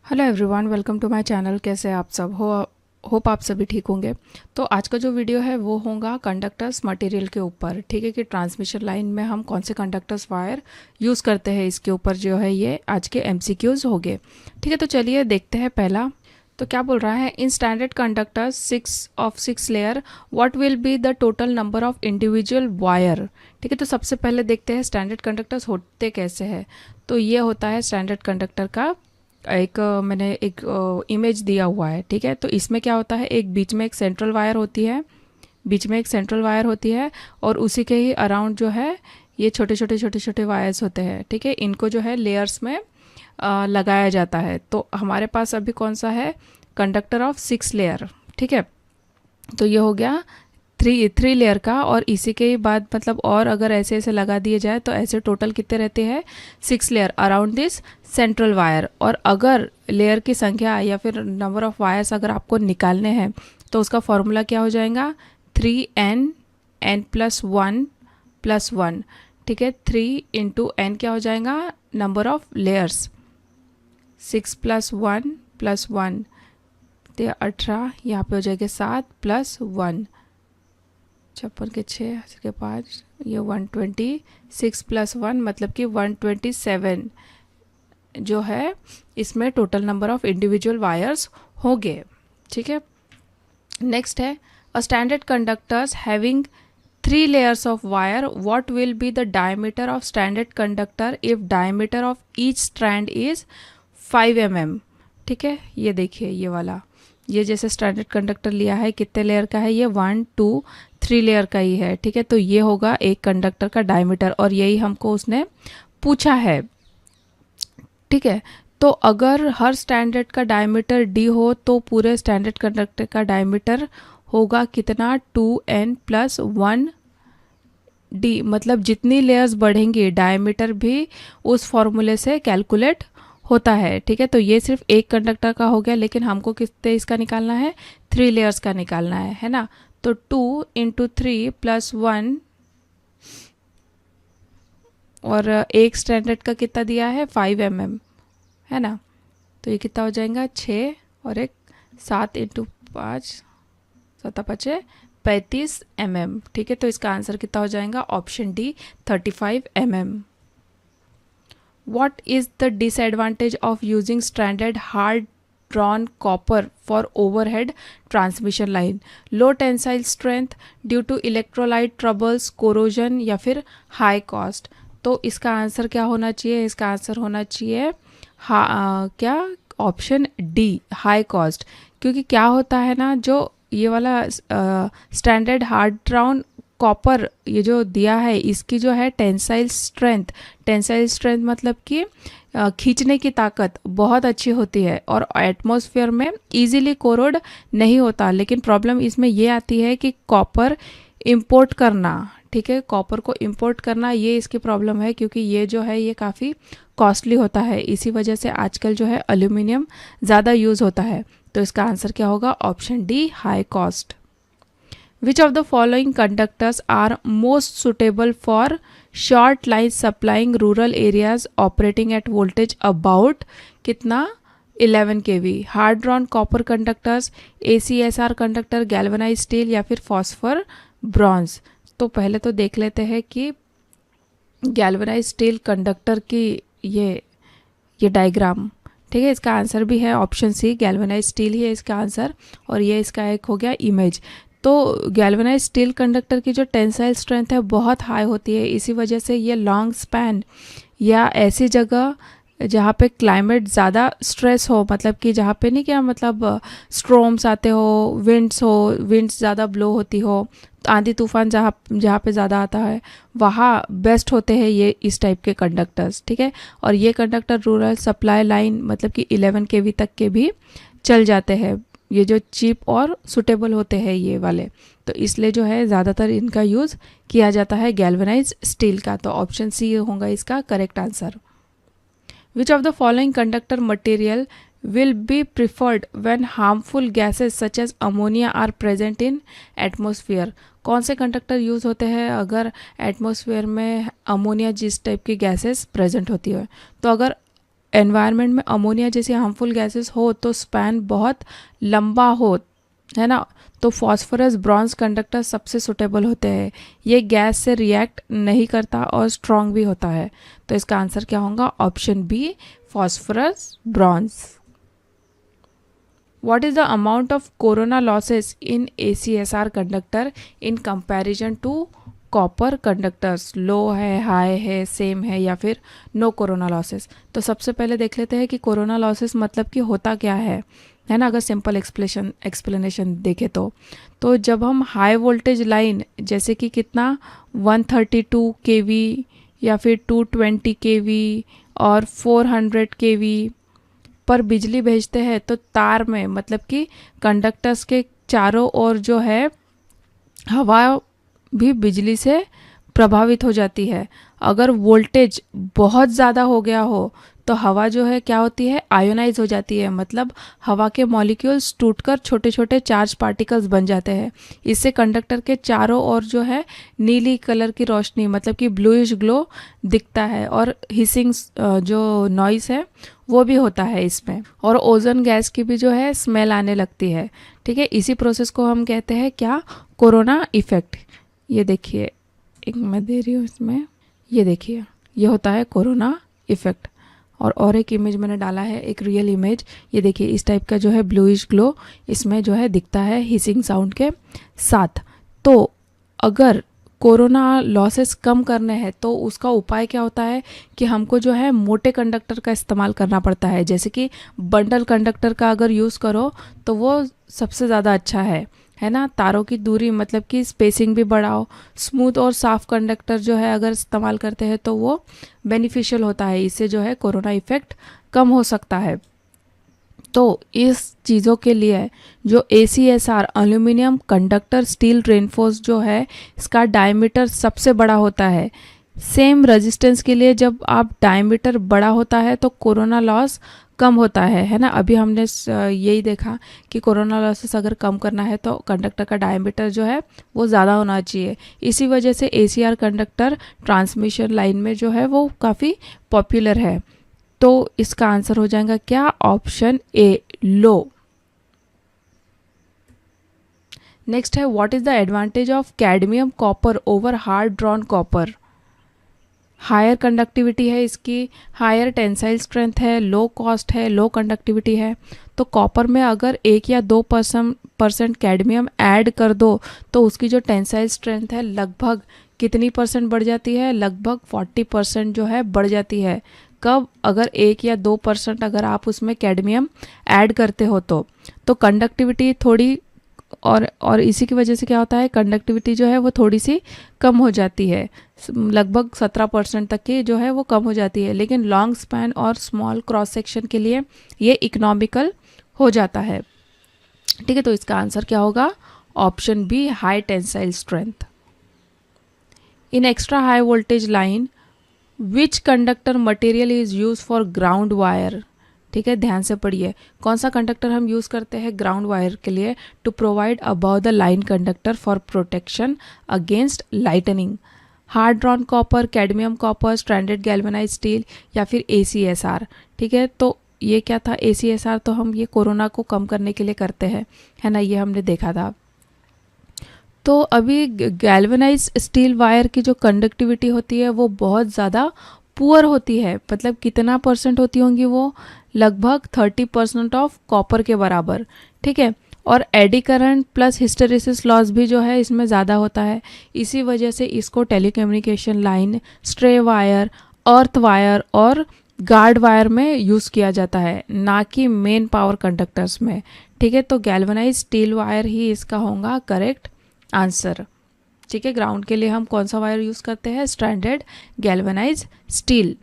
Hello everyone, welcome to my channel. कैसे आप सब होप आप सभी ठीक होंगे। तो आज का जो वीडियो है वो होगा कंडक्टर्स मटेरियल के ऊपर। ठीक है कि ट्रांसमिशन लाइन में हम कौन से कंडक्टर्स वायर यूज़ करते हैं, इसके ऊपर जो है ये आज के एमसीक्यूज होंगे। ठीक है, तो चलिए देखते हैं। पहला तो क्या बोल रहा है, in standard conductors 6 layer what will be the total number of individual wire. ठीक है, तो सबसे पहले देखते हैं स्टैंडर्ड कंडक्टर्स होते कैसे हैं। तो ये होता है स्टैंडर्ड कंडक्टर का मैंने एक इमेज दिया हुआ है। ठीक है, तो इसमें क्या होता है, एक बीच में एक सेंट्रल वायर होती है, बीच में एक सेंट्रल वायर होती है और उसी के ही अराउंड जो है ये छोटे छोटे छोटे छोटे वायर्स होते हैं। ठीक है, इनको जो है लेयर्स में लगाया जाता है। तो हमारे पास अभी कौन सा है, कंडक्टर ऑफ 6 लेयर। ठीक है, तो ये हो गया थ्री लेयर का, और इसी के ही बाद मतलब और अगर ऐसे ऐसे लगा दिए जाए तो ऐसे टोटल कितने रहते हैं, 6 layer around this central wire. और अगर लेयर की संख्या या फिर नंबर ऑफ वायर्स अगर आपको निकालने हैं तो उसका फॉर्मूला क्या हो जाएगा, 3n+1+1। ठीक है, 3 × n क्या हो जाएगा, नंबर ऑफ लेयर्स, 6+1+1 तो 18, यहाँ पे हो जाएगा 7+1, 56 के 6 के 5, ये 126+1 मतलब कि 127 जो है इसमें total number of individual wires होंगे। ठीक है, नेक्स्ट है a standard conductors having 3 layers of wire what will be the diameter of standard conductor if diameter of each strand is 5 mm। ठीक है, ये देखिए ये वाला, ये जैसे स्टैंडर्ड कंडक्टर लिया है कितने लेयर का है, ये 1 2 3 लेयर का ही है। ठीक है, तो ये होगा एक कंडक्टर का डायमीटर और यही हमको उसने पूछा है। ठीक है, तो अगर हर स्टैंडर्ड का डायमीटर डी हो तो पूरे स्टैंडर्ड कंडक्टर का डायमीटर होगा कितना, 2n+1d। मतलब जितनी लेयर्स बढ़ेंगी डायमीटर भी उस फॉर्मूले से कैलकुलेट होता है। ठीक है, तो ये सिर्फ एक कंडक्टर का हो गया, लेकिन हमको कितने इसका निकालना है, 3 लेयर्स का निकालना है ना। तो 2 × 3+1 और एक स्टैंडर्ड का कितना दिया है, 5 mm है ना। तो ये कितना हो जाएगा, 6 और एक 7 × 5 7 5 35 mm। ठीक है, तो इसका आंसर कितना हो जाएगा, option D 35 mm। What is the disadvantage of using stranded hard drawn copper for overhead transmission line? Low tensile strength due to electrolyte troubles, corrosion या फिर high cost। तो इसका आंसर क्या होना चाहिए, इसका आंसर होना चाहिए क्या, ऑप्शन डी हाई कॉस्ट। क्योंकि क्या होता है ना, जो ये वाला स्टैंडर्ड हार्ड ड्राउन कॉपर ये जो दिया है इसकी जो है टेंसाइल स्ट्रेंथ मतलब कि खींचने की ताकत बहुत अच्छी होती है और एटमॉस्फेयर में इजीली कोरोड नहीं होता। लेकिन प्रॉब्लम इसमें ये आती है कि कॉपर इंपोर्ट करना, ठीक है, कॉपर को इंपोर्ट करना ये इसकी प्रॉब्लम है, क्योंकि ये जो है ये काफ़ी कॉस्टली होता है। इसी वजह से आजकल जो है एल्यूमिनियम ज़्यादा यूज़ होता है। तो इसका आंसर क्या होगा, option D high cost. Which of the following conductors are most suitable for short lines supplying rural areas operating at voltage about कितना 11 kV? Hard drawn copper conductors, ACSR conductor, galvanise steel या फिर phosphor bronze. तो पहले तो देख लेते हैं कि गैल्वेनाइज स्टील कंडक्टर की ये डायग्राम। ठीक है, इसका आंसर भी है ऑप्शन सी, गैल्वेनाइज स्टील ही है इसका आंसर। और ये इसका एक हो गया इमेज। तो गैल्वेनाइज स्टील कंडक्टर की जो टेंसाइल स्ट्रेंथ है बहुत हाई होती है, इसी वजह से ये लॉन्ग स्पैन या ऐसी जगह जहाँ पे क्लाइमेट ज़्यादा स्ट्रेस हो, मतलब कि जहाँ पे नहीं क्या मतलब स्ट्रोम्स आते हो, विंड्स ज़्यादा ब्लो होती हो, आंधी तूफान जहाँ पे ज़्यादा आता है वहाँ बेस्ट होते हैं ये इस टाइप के कंडक्टर्स। ठीक है, और ये कंडक्टर रूरल सप्लाई लाइन मतलब कि 11 kV तक के भी चल जाते हैं, ये जो चीप और सुटेबल होते हैं ये वाले। तो इसलिए जो है ज़्यादातर इनका यूज़ किया जाता है गैल्वेनाइज स्टील का। तो ऑप्शन सी होगा इसका correct answer. Which of the following conductor material will be preferred when harmful gases such as ammonia are present in atmosphere? कौन से कंडक्टर यूज़ होते हैं अगर एटमॉस्फेयर में अमोनिया जिस टाइप की गैसेस प्रेजेंट होती है? तो अगर एनवायरनमेंट में अमोनिया जैसी हार्मफुल गैसेस हो तो स्पैन बहुत लंबा हो, है ना, तो फॉस्फोरस ब्रॉन्ज कंडक्टर सबसे सुटेबल होते हैं। ये गैस से रिएक्ट नहीं करता और स्ट्रॉन्ग भी होता है। तो इसका आंसर क्या होगा? Option B, phosphorus bronze. What is the amount of corona losses in ACSR conductor in comparison to copper conductors? Low है, हाई है, सेम है या फिर नो कोरोना लॉसेस? तो सबसे पहले देख लेते हैं कि कोरोना लॉसेस मतलब कि होता क्या है ना। अगर सिंपल एक्सप्लेनेशन देखें तो जब हम हाई वोल्टेज लाइन जैसे कि कितना 132 केवी या फिर 220 केवी और 400 केवी पर बिजली भेजते हैं तो तार में मतलब कि कंडक्टर्स के चारों ओर जो है हवा भी बिजली से प्रभावित हो जाती है। अगर वोल्टेज बहुत ज़्यादा हो गया हो तो हवा जो है क्या होती है? आयोनाइज हो जाती है, मतलब हवा के मॉलिक्यूल्स टूटकर छोटे छोटे चार्ज पार्टिकल्स बन जाते हैं। इससे कंडक्टर के चारों ओर जो है नीली कलर की रोशनी मतलब कि ब्लूइश ग्लो दिखता है और हिसिंग जो नॉइस है वो भी होता है इसमें, और ओजोन गैस की भी जो है स्मेल आने लगती है। ठीक है, इसी प्रोसेस को हम कहते हैं क्या? Corona effect. ये देखिए, एक मैं दे रही हूँ इसमें, ये देखिए, ये होता है कोरोना इफेक्ट। और एक इमेज मैंने डाला है, एक रियल इमेज। ये देखिए, इस टाइप का जो है ब्लूइश ग्लो इसमें जो है दिखता है हिसिंग साउंड के साथ। तो अगर कोरोना लॉसेस कम करने हैं तो उसका उपाय क्या होता है कि हमको जो है मोटे कंडक्टर का इस्तेमाल करना पड़ता है। जैसे कि बंडल कंडक्टर का अगर यूज़ करो तो वो सबसे ज़्यादा अच्छा है ना। तारों की दूरी मतलब कि स्पेसिंग भी बढ़ाओ। स्मूथ और साफ कंडक्टर जो है अगर इस्तेमाल करते हैं तो वो बेनिफिशियल होता है, इससे जो है कोरोना इफेक्ट कम हो सकता है। तो इस चीज़ों के लिए जो ACSR aluminium conductor steel reinforce जो है इसका डायमीटर सबसे बड़ा होता है। सेम रेजिस्टेंस के लिए जब आप डायमीटर बड़ा होता है तो कोरोना लॉस कम होता है ना। अभी हमने यही देखा कि कोरोना लॉसेस अगर कम करना है तो कंडक्टर का डायमीटर जो है वो ज़्यादा होना चाहिए। इसी वजह से ACR कंडक्टर ट्रांसमिशन लाइन में जो है वो काफ़ी पॉपुलर है। तो इसका आंसर हो जाएगा क्या? ऑप्शन ए, लो। नेक्स्ट है, what is the advantage of cadmium copper over hard drawn copper? Higher conductivity है इसकी, हायर टेंसाइल स्ट्रेंथ है, लो कॉस्ट है, लो कंडक्टिविटी है। तो कॉपर में अगर 1 या 2% कैडमियम ऐड कर दो तो उसकी जो टेंसाइल स्ट्रेंथ है लगभग कितनी परसेंट बढ़ जाती है? लगभग 40% जो है बढ़ जाती है। कब? अगर 1 या 2% अगर आप उसमें कैडमियम ऐड करते हो तो कंडक्टिविटी थोड़ी और इसी की वजह से क्या होता है, कंडक्टिविटी जो है वो थोड़ी सी कम हो जाती है, लगभग 17% तक की जो है वो कम हो जाती है। लेकिन लॉन्ग स्पैन और स्मॉल क्रॉस सेक्शन के लिए ये इकोनॉमिकल हो जाता है। ठीक है, तो इसका आंसर क्या होगा? Option B, high tensile strength. In extra high voltage line which conductor material is use for ground wire? ठीक है, ध्यान से पढ़िए। कौन सा कंडक्टर हम यूज़ करते हैं ग्राउंड वायर के लिए? To provide above the line conductor for protection against lightning. Hard drawn copper, cadmium copper, stranded galvanise steel या फिर ACSR। ठीक है, तो ये क्या था? ACSR तो हम ये कोरोना को कम करने के लिए करते हैं, है ना, ये हमने देखा था। तो अभी गैल्वेनाइज स्टील वायर की जो कंडक्टिविटी होती है वो बहुत ज़्यादा पुअर होती है। मतलब कितना परसेंट होती होंगी वो? लगभग 30% ऑफ कॉपर के बराबर। ठीक है, और eddy current plus hysteresis loss भी जो है इसमें ज़्यादा होता है। इसी वजह से इसको telecommunication line, stray wire, earth wire और गार्ड वायर में यूज़ किया जाता है, ना कि मेन पावर कंडक्टर्स में। ठीक है, तो गैल्वेनाइज स्टील वायर ही इसका होगा करेक्ट आंसर। ठीक है, ग्राउंड के लिए हम कौन सा वायर यूज़ करते हैं? Stranded galvanise steel.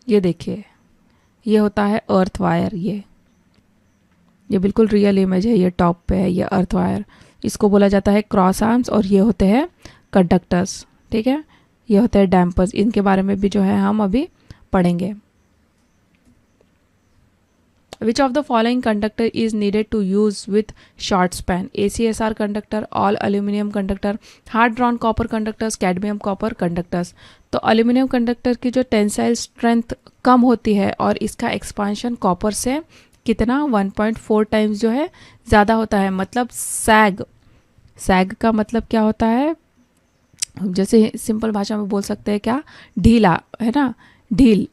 ये देखिए, ये होता है अर्थ वायर। ये बिल्कुल रियल इमेज है, ये टॉप पे है, ये अर्थ वायर। इसको बोला जाता है क्रॉस आर्म्स और ये होते हैं कंडक्टर्स। ठीक है, ये होते हैं डैम्पर्स। इनके बारे में भी जो है हम अभी पढ़ेंगे। Which of the following conductor is needed to use with short span? ACSR conductor, all aluminum conductor, hard drawn copper conductors, cadmium copper conductors. तो अल्यूमिनियम कंडक्टर की जो टेंसाइल स्ट्रेंथ कम होती है और इसका एक्सपांशन कॉपर से कितना 1.4 टाइम्स जो है ज़्यादा होता है. मतलब सैग का मतलब क्या होता है, जैसे सिंपल भाषा में बोल सकते हैं क्या, ढीला है ना, ढील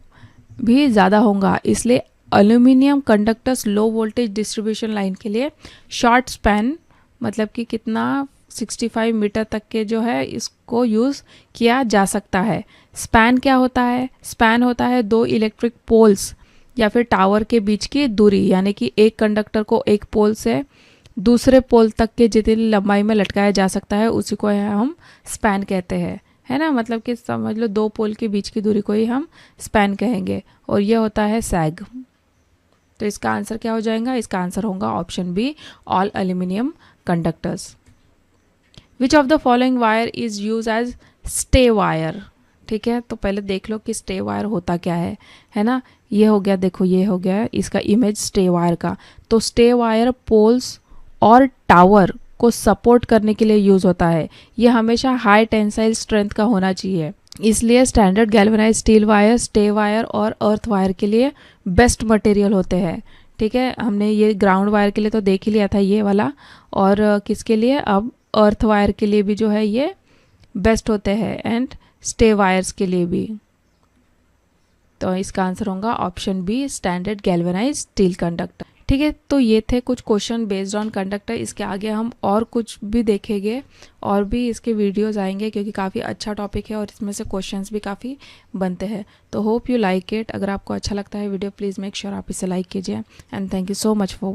भी ज़्यादा होगा. इसलिए aluminium conductors low voltage distribution line के लिए शॉर्ट स्पैन मतलब कि कितना 65 मीटर तक के जो है इसको यूज़ किया जा सकता है. स्पैन क्या होता है? स्पैन होता है दो इलेक्ट्रिक पोल्स या फिर टावर के बीच की दूरी, यानी कि एक कंडक्टर को एक पोल से दूसरे पोल तक के जितनी लंबाई में लटकाया जा सकता है उसी को हम स्पैन कहते हैं, है ना. मतलब कि समझ लो दो पोल के बीच की दूरी को ही हम स्पैन कहेंगे, और ये होता है सैग. तो इसका आंसर क्या हो जाएगा? इसका आंसर होगा option B, all aluminium conductors. Which of the following wire is use as stay wire? ठीक है, तो पहले देख लो कि स्टे वायर होता क्या है ना. ये हो गया, देखो ये हो गया इसका इमेज स्टे वायर का. तो स्टे वायर पोल्स और टावर को सपोर्ट करने के लिए यूज होता है. ये हमेशा हाई टेंसाइल स्ट्रेंथ का होना चाहिए, इसलिए standard galvanise steel wire, stay wire और अर्थ वायर के लिए बेस्ट मटेरियल होते हैं. ठीक है, हमने ये ग्राउंड वायर के लिए तो देख ही लिया था ये वाला, और किसके लिए, अब अर्थ वायर के लिए भी जो है ये बेस्ट होते हैं, एंड स्टे वायर्स के लिए भी. तो इसका आंसर होगा option B, standard galvanise steel conductor. ठीक है, तो ये थे कुछ क्वेश्चन बेस्ड ऑन कंडक्टर. इसके आगे हम और कुछ भी देखेंगे और भी इसके वीडियोस आएंगे, क्योंकि काफ़ी अच्छा टॉपिक है और इसमें से क्वेश्चंस भी काफ़ी बनते हैं. तो होप यू लाइक इट. अगर आपको अच्छा लगता है वीडियो, प्लीज़ मेक श्योर आप इसे लाइक कीजिए. And thank you so much for